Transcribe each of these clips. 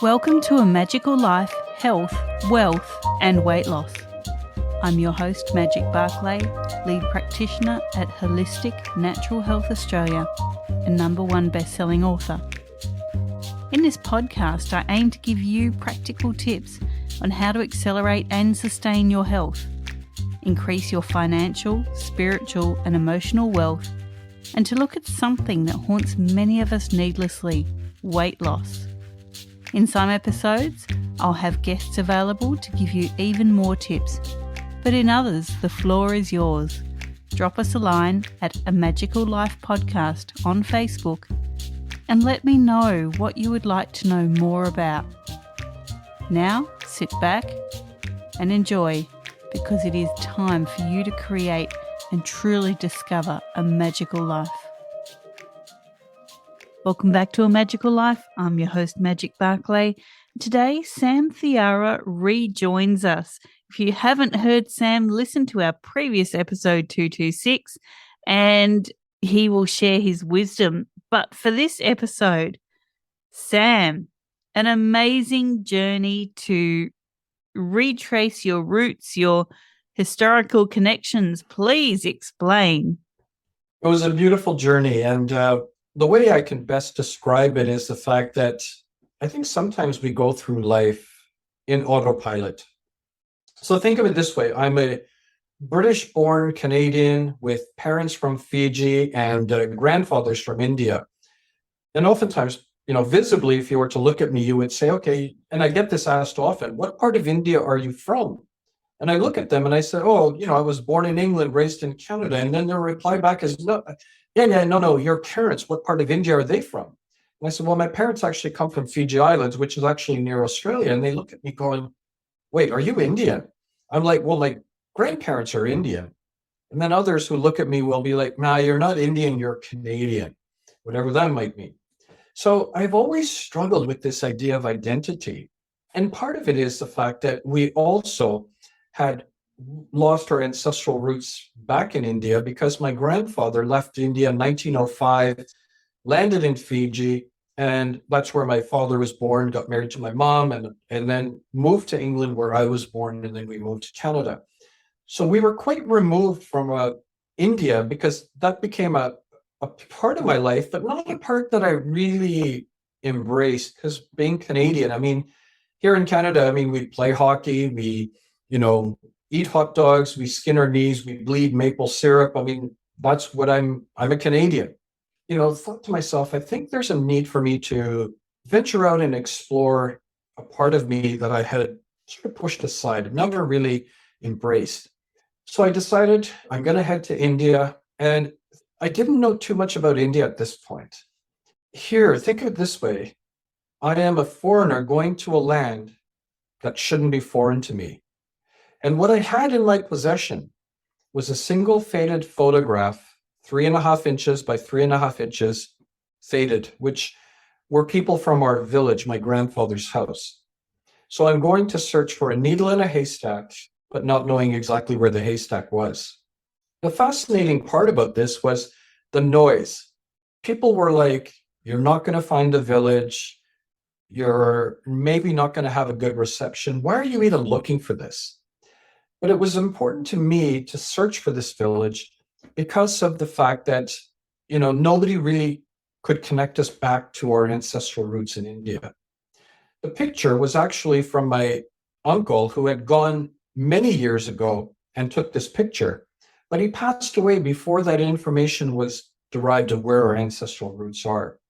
Welcome to A Magical Life, Health, Wealth and Weight Loss. I'm your host, Magic Barclay, lead practitioner at Holistic Natural Health Australia and #1 best-selling author. In this podcast, I aim to give you practical tips on how to accelerate and sustain your health, increase your financial, spiritual and emotional wealth, and to look at something that haunts many of us needlessly, weight loss. In some episodes, I'll have guests available to give you even more tips, but in others, the floor is yours. Drop us a line at A Magical Life Podcast on Facebook and let me know what you would like to know more about. Now, sit back and enjoy, because it is time for you to create and truly discover a magical life. Welcome back to A Magical Life. I'm your host, Magic Barclay. Today, Sam Thiara rejoins us. If you haven't heard Sam, listen to our previous episode 226 and he will share his wisdom. But for this episode, Sam, an amazing journey to retrace your roots, your historical connections. Please explain. It was a beautiful journey, and the way I can best describe it is the fact that I think sometimes we go through life in autopilot. So think of it this way. I'm a British-born Canadian with parents from Fiji and grandfathers from India. And oftentimes, visibly, if you were to look at me, you would say, okay, and I get this asked often, what part of India are you from? And I look at them and I said, I was born in England, raised in Canada. And then their reply back is, no, your parents, what part of India are they from? And I said, well, my parents actually come from Fiji Islands, which is actually near Australia. And they look at me going, wait, are you Indian? I'm like, well, my grandparents are Indian. And then others who look at me will be like, nah, you're not Indian, you're Canadian, whatever that might mean. So I've always struggled with this idea of identity. And part of it is the fact that we also had lost our ancestral roots back in India because my grandfather left India in 1905, landed in Fiji, and that's where my father was born, got married to my mom, and then moved to England where I was born, and then we moved to Canada. So we were quite removed from India because that became a part of my life, but not a part that I really embraced, because being Canadian, here in Canada, we play hockey, we, eat hot dogs, we skin our knees, we bleed maple syrup. That's what I'm a Canadian. Thought to myself, I think there's a need for me to venture out and explore a part of me that I had sort of pushed aside, never really embraced. So I decided I'm going to head to India, and I didn't know too much about India at this point. Here, think of it this way. I am a foreigner going to a land that shouldn't be foreign to me. And what I had in my possession was a single faded photograph, 3.5 inches by 3.5 inches, faded, which were people from our village, my grandfather's house. So I'm going to search for a needle in a haystack, but not knowing exactly where the haystack was. The fascinating part about this was the noise. People were like, you're not going to find a village. You're maybe not going to have a good reception. Why are you even looking for this? But it was important to me to search for this village because of the fact that, nobody really could connect us back to our ancestral roots in India. The picture was actually from my uncle, who had gone many years ago and took this picture, but he passed away before that information was derived of where our ancestral roots are.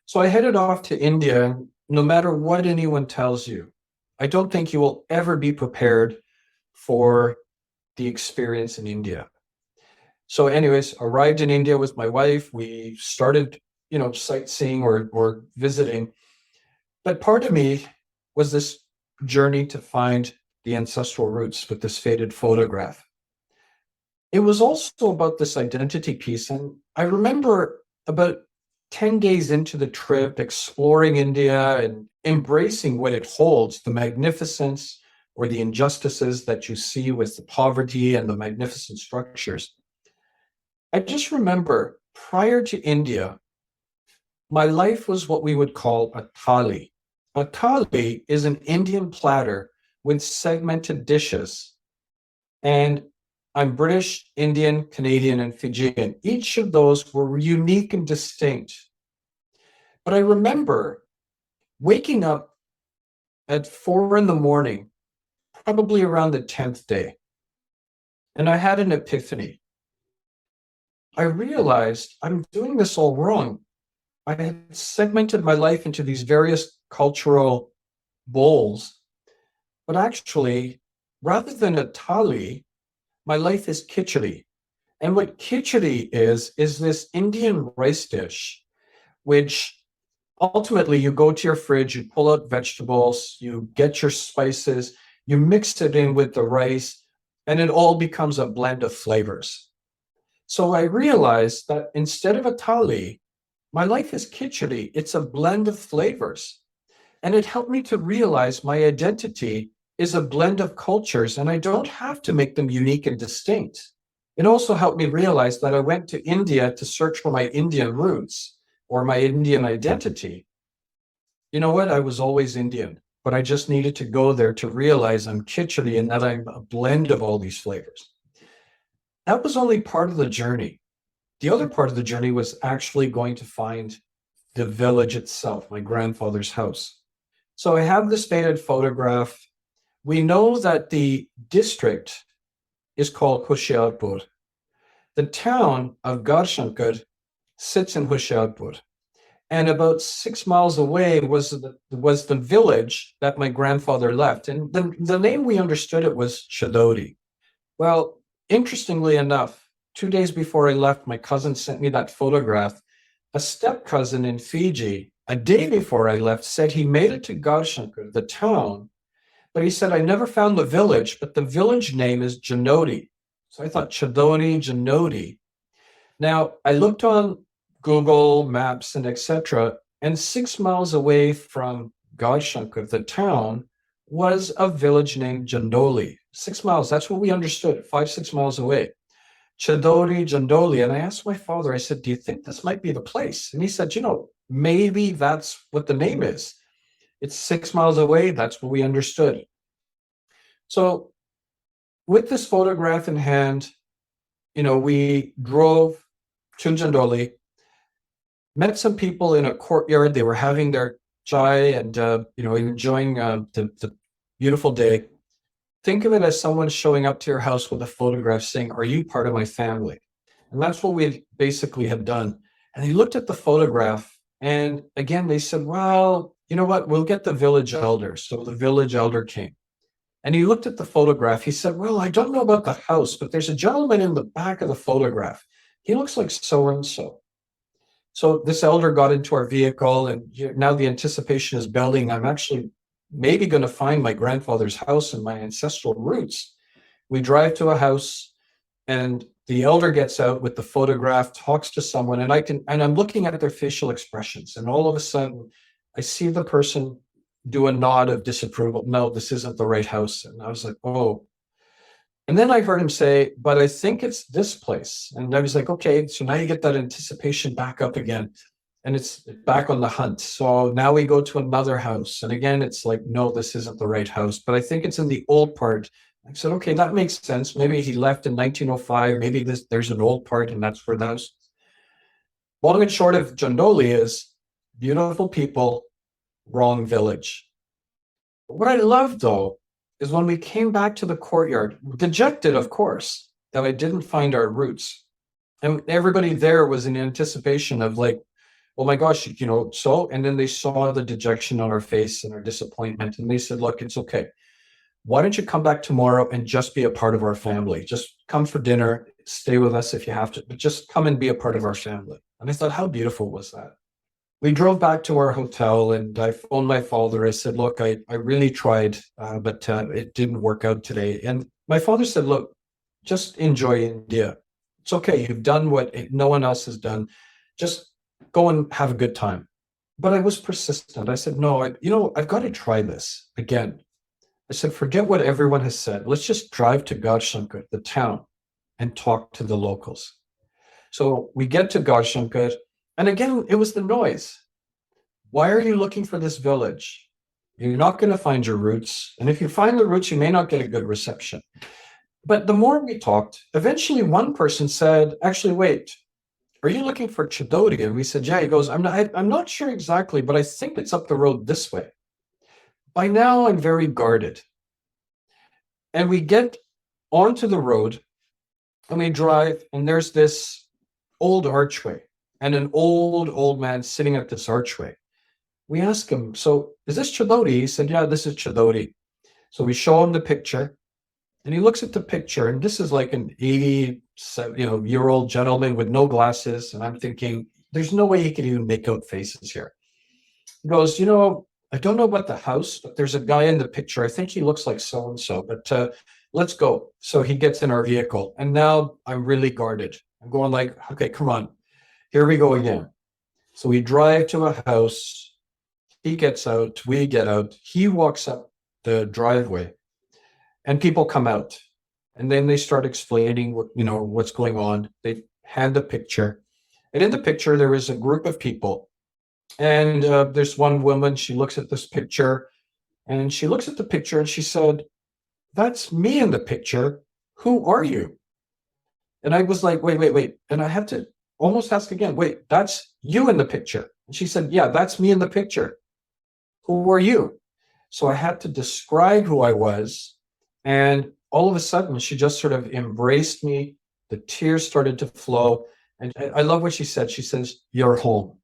So I headed off to India. No matter what anyone tells you, I don't think you will ever be prepared for the experience in India. So anyways, arrived in India with my wife. We started, sightseeing or visiting. But part of me was this journey to find the ancestral roots with this faded photograph. It was also about this identity piece. And I remember about 10 days into the trip, exploring India and embracing what it holds, the magnificence or the injustices that you see with the poverty and the magnificent structures. I just remember prior to India, my life was what we would call a thali. A thali is an Indian platter with segmented dishes. And I'm British, Indian, Canadian, and Fijian. Each of those were unique and distinct. But I remember waking up at 4 in the morning, probably around the 10th day, and I had an epiphany. I realized I'm doing this all wrong. I had segmented my life into these various cultural bowls, but actually, rather than a thali, my life is khichdi. And what khichdi is this Indian rice dish, which ultimately you go to your fridge, you pull out vegetables, you get your spices, you mix it in with the rice, and it all becomes a blend of flavors. So I realized that instead of a thali, my life is khichdi. It's a blend of flavors. And it helped me to realize my identity is a blend of cultures, and I don't have to make them unique and distinct. It also helped me realize that I went to India to search for my Indian roots or my Indian identity. You know what? I was always Indian, but I just needed to go there to realize I'm khichdi and that I'm a blend of all these flavors. That was only part of the journey. The other part of the journey was actually going to find the village itself, my grandfather's house. So I have this faded photograph. We know that the district is called Hoshiarpur. The town of Garshankar sits in Hoshiarpur. And about 6 miles away was the village that my grandfather left. And the name we understood it was Chadodi. Well, interestingly enough, 2 days before I left, my cousin sent me that photograph. A step cousin in Fiji, a day before I left, said he made it to Garshankar, the town, but he said, I never found the village, but the village name is Janodi. So I thought Chadodi, Janodi. Now, I looked on Google Maps and etc., and 6 miles away from Garshankar, the town, was a village named Jandoli. 6 miles, that's what we understood, 5-6 miles away. Chadodi, Jandoli. And I asked my father, I said, do you think this might be the place? And he said, maybe that's what the name is. It's 6 miles away. That's what we understood. So with this photograph in hand, we drove to Jandoli, met some people in a courtyard. They were having their chai and, enjoying the beautiful day. Think of it as someone showing up to your house with a photograph saying, are you part of my family? And that's what we basically had done. And they looked at the photograph and again, they said, well, you know what? We'll get the village elder. So the village elder came and he looked at the photograph. He said, well, I don't know about the house, but there's a gentleman in the back of the photograph. He looks like so-and-so. So this elder got into our vehicle and now the anticipation is building. I'm actually maybe going to find my grandfather's house and my ancestral roots. We drive to a house and the elder gets out with the photograph, talks to someone, and I'm looking at their facial expressions. And all of a sudden I see the person do a nod of disapproval. No, this isn't the right house. And I was like, oh. And then I heard him say, but I think it's this place. And I was like, okay, so now you get that anticipation back up again. And it's back on the hunt. So now we go to another house. And again, it's like, no, this isn't the right house, but I think it's in the old part. I said, okay, that makes sense. Maybe he left in 1905. Maybe there's an old part and that's where the house. Long and short of Jandoli is beautiful people, wrong village. What I love though, is when we came back to the courtyard, dejected, of course, that I didn't find our roots. And everybody there was in anticipation of like, oh my gosh, so, and then they saw the dejection on our face and our disappointment. And they said, look, it's okay. Why don't you come back tomorrow and just be a part of our family? Just come for dinner, stay with us if you have to, but just come and be a part of our family. And I thought, how beautiful was that? We drove back to our hotel and I phoned my father. I said, look, I really tried, but it didn't work out today. And my father said, look, just enjoy India. It's okay. You've done what no one else has done. Just go and have a good time. But I was persistent. I said, no, I've got to try this again. I said, forget what everyone has said. Let's just drive to Garshankar, the town, and talk to the locals. So we get to Garshankar, and again, it was the noise. Why are you looking for this village? You're not going to find your roots. And if you find the roots, you may not get a good reception. But the more we talked, eventually one person said, actually, wait, are you looking for Chidoti? And we said, yeah. He goes, I'm not sure exactly, but I think it's up the road this way. By now, I'm very guarded. And we get onto the road and we drive, and there's this old archway and an old man sitting at this archway. We ask him, so is this Chidoti? He said, yeah, this is Chidoti. So we show him the picture, and he looks at the picture, and this is like an 80-year-old gentleman with no glasses. And I'm thinking, there's no way he could even make out faces here. He goes, I don't know about the house, but there's a guy in the picture. I think he looks like so-and-so, but let's go. So he gets in our vehicle, and now I'm really guarded. I'm going like, okay, come on. Here we go again. So we drive to a house. He gets out. We get out. He walks up the driveway, and people come out. And then they start explaining what's going on. They hand a picture. And in the picture, there is a group of people. And there's one woman. She looks at this picture. And she looks at the picture, and she said, that's me in the picture. Who are you? And I was like, wait. And I had to almost ask again, wait, that's you in the picture? And she said, yeah, that's me in the picture. Who are you? So I had to describe who I was. And all of a sudden, she just sort of embraced me. The tears started to flow. And I love what she said. She says, you're home.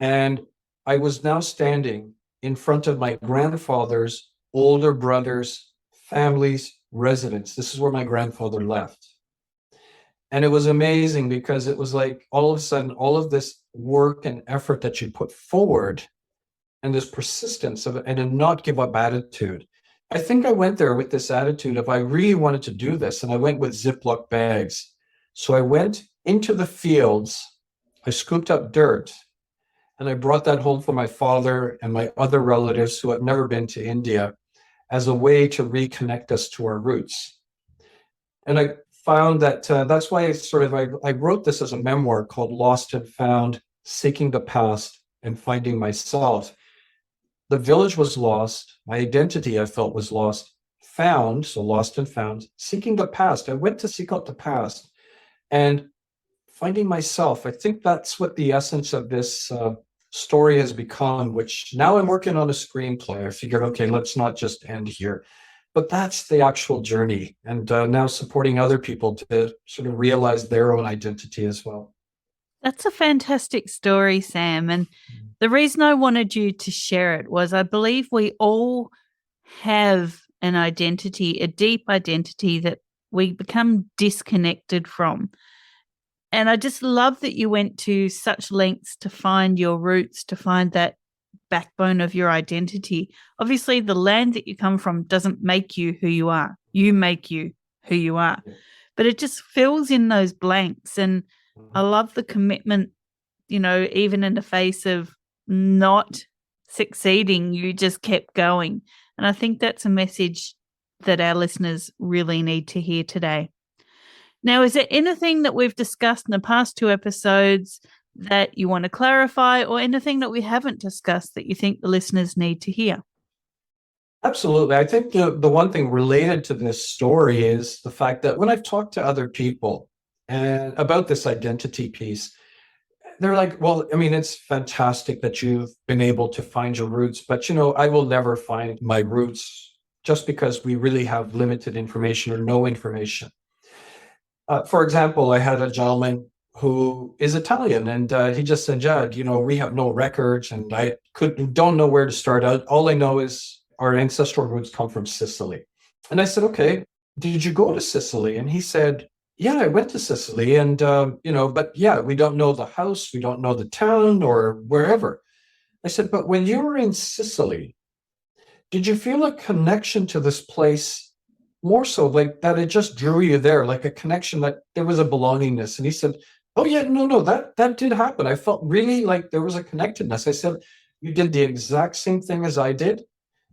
And I was now standing in front of my grandfather's older brother's family's residence. This is where my grandfather left. And it was amazing because it was like all of a sudden, all of this work and effort that you put forward and this persistence and a not give up attitude. I think I went there with this attitude of I really wanted to do this, and I went with Ziploc bags. So I went into the fields, I scooped up dirt, and I brought that home for my father and my other relatives who have never been to India as a way to reconnect us to our roots. And I found that that's why I wrote this as a memoir called Lost and Found, Seeking the Past and Finding Myself. The village was lost. My identity, I felt, was lost. Found, so lost and found. Seeking the past. I went to seek out the past. And finding myself. I think that's what the essence of this story has become, which now I'm working on a screenplay. I figured, okay, let's not just end here. But that's the actual journey. And now supporting other people to sort of realize their own identity as well. That's a fantastic story, Sam. And the reason I wanted you to share it was I believe we all have an identity, a deep identity that we become disconnected from. And I just love that you went to such lengths to find your roots, to find that backbone of your identity. Obviously, the land that you come from doesn't make you who you are. You make you who you are. But it just fills in those blanks. And I love the commitment, even in the face of not succeeding, you just kept going. And I think that's a message that our listeners really need to hear today. Now, is there anything that we've discussed in the past 2 episodes that you want to clarify, or anything that we haven't discussed that you think the listeners need to hear? Absolutely. I think the one thing related to this story is the fact that when I've talked to other people and about this identity piece, they're like, well, I mean, it's fantastic that you've been able to find your roots, but, I will never find my roots just because we really have limited information or no information. For example, I had a gentleman who is Italian, and he just said, Jad, we have no records, and I don't know where to start out. All I know is our ancestral roots come from Sicily. And I said, okay, did you go to Sicily? And he said, yeah, I went to Sicily, and, but yeah, we don't know the house, we don't know the town or wherever. I said, but when you were in Sicily, did you feel a connection to this place more so like that it just drew you there, like a connection, that there was a belongingness? And he said, oh yeah, no, that did happen. I felt really like there was a connectedness. I said, you did the exact same thing as I did,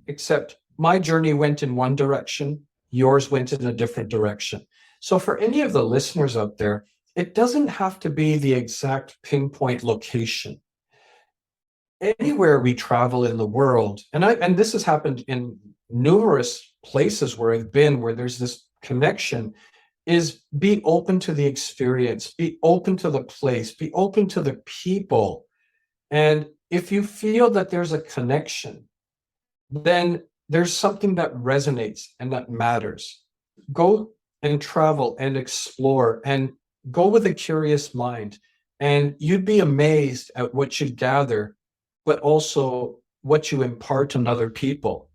except my journey went in one direction, yours went in a different direction. So for any of the listeners out there, it doesn't have to be the exact pinpoint location. anywhere we travel in the world, and this has happened in numerous places where I've been, where there's this connection, is be open to the experience, be open to the place, be open to the people. And if you feel that there's a connection, then there's something that resonates and that matters. Go and travel and explore and go with a curious mind. And you'd be amazed at what you gather, but also what you impart on other people.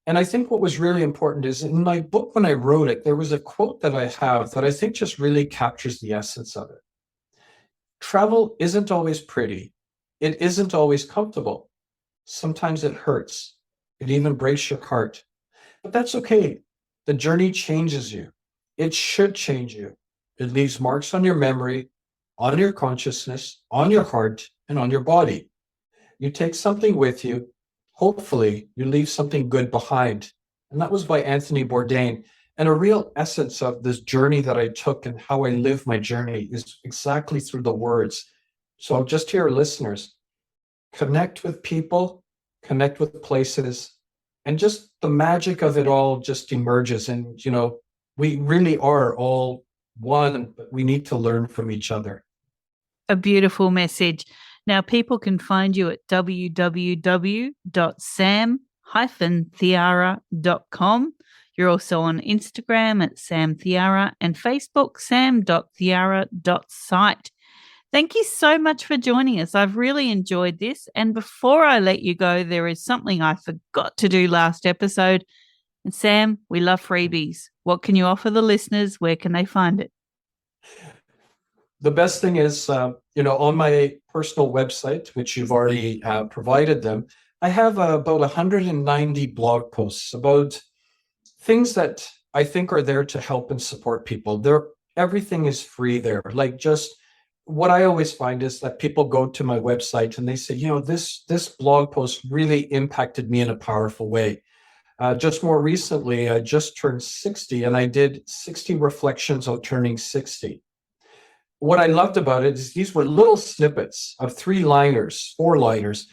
And I think what was really important is in my book, when I wrote it, there was a quote that I have that I think just really captures the essence of it. Travel isn't always pretty. It isn't always comfortable. Sometimes it hurts. It even breaks your heart. But that's okay. The journey changes you. It should change you. It leaves marks on your memory, on your consciousness, on your heart, and on your body. You take something with you. Hopefully, you leave something good behind. And that was by Anthony Bourdain. And a real essence of this journey that I took and how I live my journey is exactly through the words. So just to your listeners, connect with people, connect with places, and just the magic of it all just emerges. And, we really are all one, but we need to learn from each other. A beautiful message. Now, people can find you at www.sam-thiara.com. You're also on Instagram at Sam Thiara and Facebook, sam.thiara.site. Thank you so much for joining us. I've really enjoyed this. And before I let you go, there is something I forgot to do last episode. And Sam, we love freebies. What can you offer the listeners? Where can they find it? The best thing is, on my personal website, which you've already provided them, I have about 190 blog posts about things that I think are there to help and support people. Everything is free there. Like, just what I always find is that people go to my website and they say, this blog post really impacted me in a powerful way. Just more recently, I just turned 60 and I did 60 reflections on turning 60. What I loved about it is these were little snippets of 3-liners, 4-liners.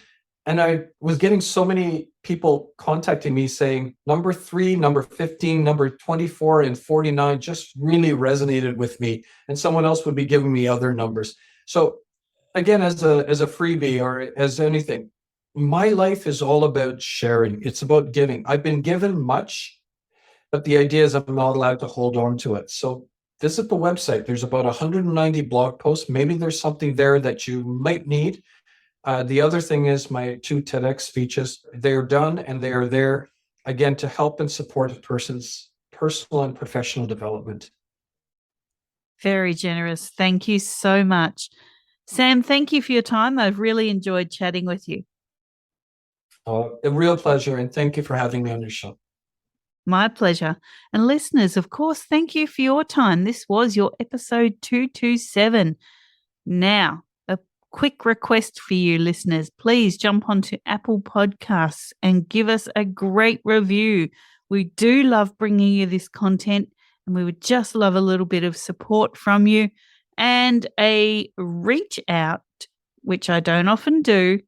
And I was getting so many people contacting me saying, number 3, number 15, number 24, and 49 just really resonated with me. And someone else would be giving me other numbers. So again, as a freebie or as anything, my life is all about sharing. It's about giving. I've been given much, but the idea is I'm not allowed to hold on to it. So visit the website. There's about 190 blog posts. Maybe there's something there that you might need. The other thing is my 2 TEDx speeches. They're done and they are there, again, to help and support a person's personal and professional development. Very generous. Thank you so much. Sam, thank you for your time. I've really enjoyed chatting with you. A real pleasure, and thank you for having me on your show. My pleasure. And listeners, of course, thank you for your time. This was your episode 227. Now, a quick request for you listeners. Please jump onto Apple Podcasts and give us a great review. We do love bringing you this content, and we would just love a little bit of support from you and a reach out, which I don't often do,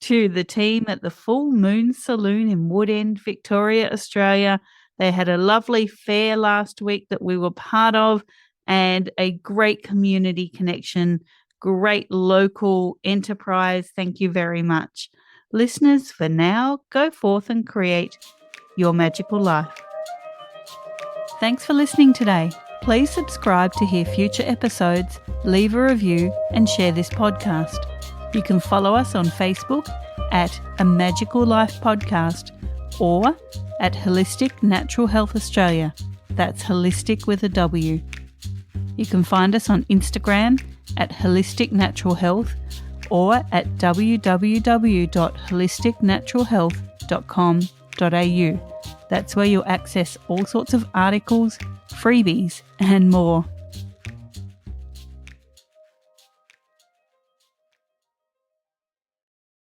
to the team at the Full Moon Saloon in Woodend, Victoria, Australia. They had a lovely fair last week that we were part of, and a great community connection, great local enterprise. Thank you very much. Listeners, for now, go forth and create your magical life. Thanks for listening today. Please subscribe to hear future episodes, leave a review, and share this podcast. You can follow us on Facebook at A Magical Life Podcast or at Holistic Natural Health Australia. That's holistic with a W. You can find us on Instagram at Holistic Natural Health or at www.holisticnaturalhealth.com.au. That's where you'll access all sorts of articles, freebies, and more.